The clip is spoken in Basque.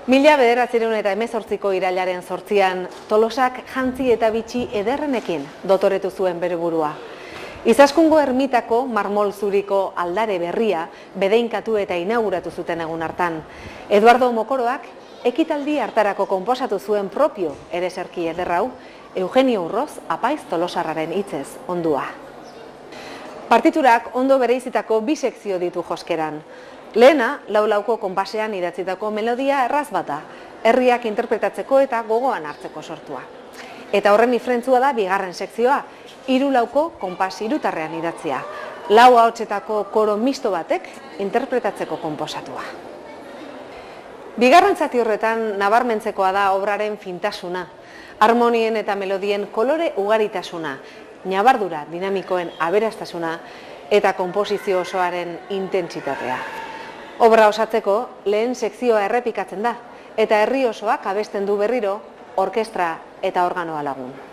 1918ko irailaren 8an Tolosak jantzi eta bitxi ederrenekin dotoretu zuen bere burua. Izaskungo ermitako marmol zuriko aldare berria bedeinkatu eta inauguratu zuten egun hartan. Eduardo Mokoroak ekitaldi hartarako konposatu zuen propio ereserki ederrau, Eugenio Urroz apaiz tolosarraren hitzez ondua. Partiturak ondo bereizitako bi sekzio ditu joskeran. Lehena, lau-lauko konpasean idatzitako melodia erraz bata, herriak interpretatzeko eta gogoan hartzeko sortua. Eta horren ifrentzua da bigarren sekzioa, 3-lauko konpas hirutarrean idatzia, 4 ahotsetako koro misto batek interpretatzeko konposatua. Bigarren zati horretan nabarmentzekoa da obraren fintasuna, harmonien eta melodien kolore ugaritasuna, ñabardura dinamikoen aberastasuna eta konposizio osoaren intentsitatea. Obra osatzeko lehen sekzioa errepikatzen da, eta herri osoak abesten du berriro orkestra eta organoa lagun.